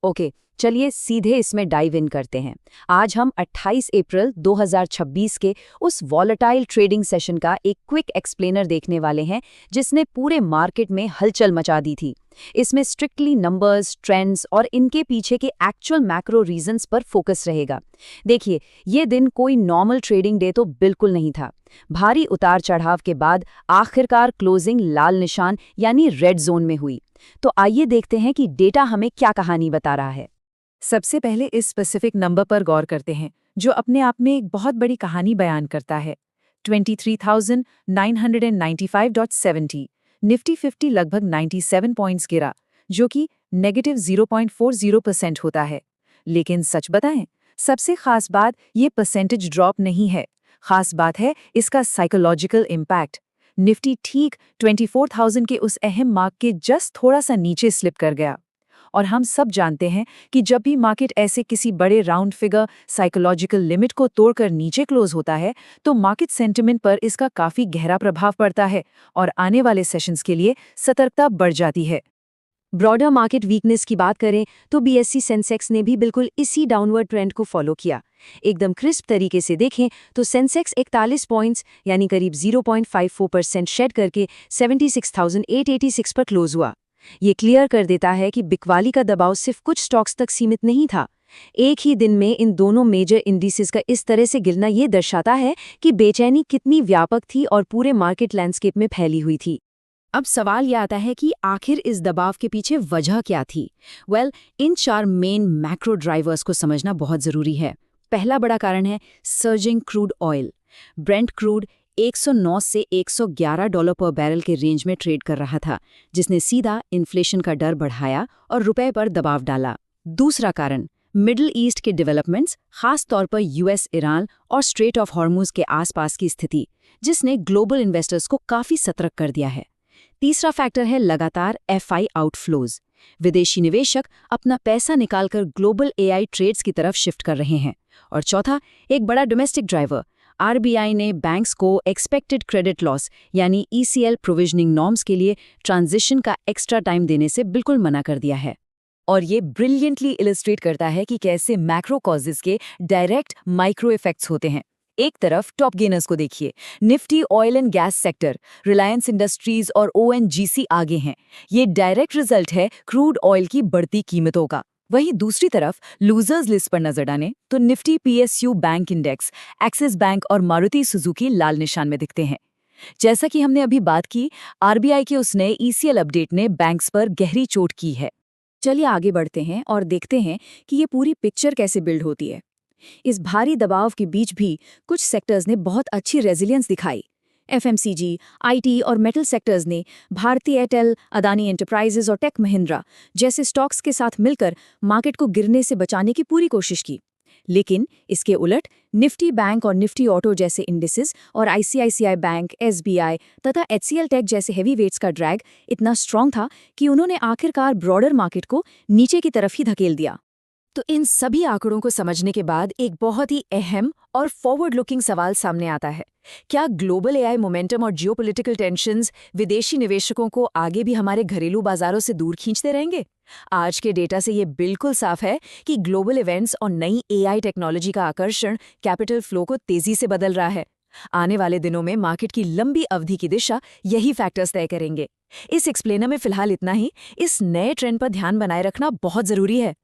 Okay, चलिए सीधे इसमें डाइव इन करते हैं। आज हम 28 अप्रैल 2026 के उस वॉलेटाइल ट्रेडिंग सेशन का एक क्विक एक्सप्लेनर देखने वाले हैं जिसने पूरे मार्केट में हलचल मचा दी थी। इसमें स्ट्रिक्टली नंबर्स, ट्रेंड्स और इनके पीछे के एक्चुअल मैक्रो रीजंस पर फोकस रहेगा। देखिए, ये दिन कोई नॉर्मल ट्रेडिंग डे तो बिल्कुल नहीं था। भारी उतार चढ़ाव के बाद आखिरकार क्लोजिंग लाल निशान यानी रेड जोन में हुई। तो आइए देखते हैं कि डेटा हमें क्या कहानी बता रहा है। सबसे पहले इस स्पेसिफिक नंबर पर गौर करते हैं जो अपने आप में एक बहुत बड़ी कहानी बयान करता है। 23,995.70। निफ्टी 50 लगभग 97 पॉइंट्स गिरा, जो कि नेगेटिव 0.40% होता है। लेकिन सच बताएं, सबसे खास बात ये परसेंटेज ड्रॉप नहीं है। खास बात है इसका साइकोलॉजिकल इम्पैक्ट। निफ्टी ठीक 24,000 के उस अहम मार्क के जस्ट थोड़ा सा नीचे स्लिप कर गया। और हम सब जानते हैं कि जब भी मार्केट ऐसे किसी बड़े राउंड फिगर साइकोलॉजिकल लिमिट को तोड़कर नीचे क्लोज होता है तो मार्केट सेंटिमेंट पर इसका काफी गहरा प्रभाव पड़ता है और आने वाले सेशंस के लिए सतर्कता बढ़ जाती है। ब्रॉडर मार्केट वीकनेस की बात करें तो बीएसई सेंसेक्स ने भी बिल्कुल इसी डाउनवर्ड ट्रेंड को फॉलो किया। एकदम क्रिस्प तरीके से देखें तो सेंसेक्स 41 पॉइंट्स यानी करीब 0.54% शेड करके 76,886 पर क्लोज हुआ। ये क्लियर कर देता है कि बिकवाली का दबाव सिर्फ कुछ स्टॉक्स तक सीमित नहीं था। एक ही दिन में इन दोनों मेजर इंडिसेस का इस तरह से गिरना ये दर्शाता है कि बेचैनी कितनी व्यापक थी और पूरे मार्केट लैंडस्केप में फैली हुई थी। अब सवाल यह आता है कि आखिर इस दबाव के पीछे वजह क्या थी। इन 4 मेन मैक्रो ड्राइवर्स को समझना बहुत जरूरी है। पहला बड़ा कारण है surging crude oil. Brent crude 109 से $111 पर बैरल के रेंज में ट्रेड कर रहा था, जिसने सीधा इन्फ्लेशन का डर बढ़ाया और रुपए पर दबाव डाला। दूसरा कारण मिडिल ईस्ट के डेवलपमेंट्स, खास तौर पर यूएस, ईरान और स्ट्रेट ऑफ हॉर्मुज के आसपास की स्थिति, जिसने ग्लोबल इन्वेस्टर्स को काफी सतर्क कर दिया है। तीसरा फैक्टर है लगातार एफआई आउटफ्लोज। विदेशी निवेशक अपना पैसा निकालकर ग्लोबल एआई ट्रेड्स की तरफ शिफ्ट कर रहे हैं। और चौथा, एक बड़ा डोमेस्टिक ड्राइवर, आरबीआई ने बैंक्स को एक्सपेक्टेड क्रेडिट लॉस यानी ईसीएल प्रोविजनिंग नॉर्म्स के लिए ट्रांजिशन का एक्स्ट्रा टाइम देने से बिल्कुल मना कर दिया है। और ये ब्रिलियंटली इलस्ट्रेट करता है कि कैसे मैक्रो कॉजेस के डायरेक्ट माइक्रो इफेक्ट्स होते हैं। एक तरफ टॉप गेनर्स को देखिए, Nifty oil and gas sector, Reliance industries और ओएनजीसी आगे हैं। ये डायरेक्ट रिजल्ट है क्रूड ऑयल की बढ़ती कीमतों का। वहीं दूसरी तरफ लूजर्स लिस्ट पर नजर डालें तो Nifty PSU bank index, axis bank और मारुति सुजुकी लाल निशान में दिखते हैं। जैसा कि हमने अभी बात की, आरबीआई के उस नए ईसीएल अपडेट ने बैंक्स पर गहरी चोट की है। चलिए आगे बढ़ते हैं और देखते हैं कि ये पूरी पिक्चर कैसे बिल्ड होती है। इस भारी दबाव के बीच भी कुछ सेक्टर्स ने बहुत अच्छी रेजिलियंस दिखाई। एफएमसीजी, आईटी और मेटल सेक्टर्स ने भारती एयरटेल, अदानी एंटरप्राइजेज और टेक महिंद्रा जैसे स्टॉक्स के साथ मिलकर मार्केट को गिरने से बचाने की पूरी कोशिश की। लेकिन इसके उलट निफ्टी बैंक और निफ्टी ऑटो जैसे इंडिसेस और आईसीआईसीआई बैंक, एसबीआई तथा एचसीएल टेक जैसे हैवी वेट्स का ड्रैग इतना स्ट्रांग था कि उन्होंने आखिरकार ब्रॉडर मार्केट को नीचे की तरफ ही धकेल दिया। तो इन सभी आंकड़ों को समझने के बाद एक बहुत ही अहम और फॉरवर्ड लुकिंग सवाल सामने आता है। क्या ग्लोबल एआई मोमेंटम और जियोपॉलिटिकल टेंशंस विदेशी निवेशकों को आगे भी हमारे घरेलू बाजारों से दूर खींचते रहेंगे? आज के डेटा से ये बिल्कुल साफ है कि ग्लोबल इवेंट्स और नई एआई टेक्नोलॉजी का आकर्षण कैपिटल फ्लो को तेजी से बदल रहा है। आने वाले दिनों में मार्केट की लंबी अवधि की दिशा यही फैक्टर्स तय करेंगे। इस एक्सप्लेनर में फिलहाल इतना ही। इस नए ट्रेंड पर ध्यान बनाए रखना बहुत जरूरी है।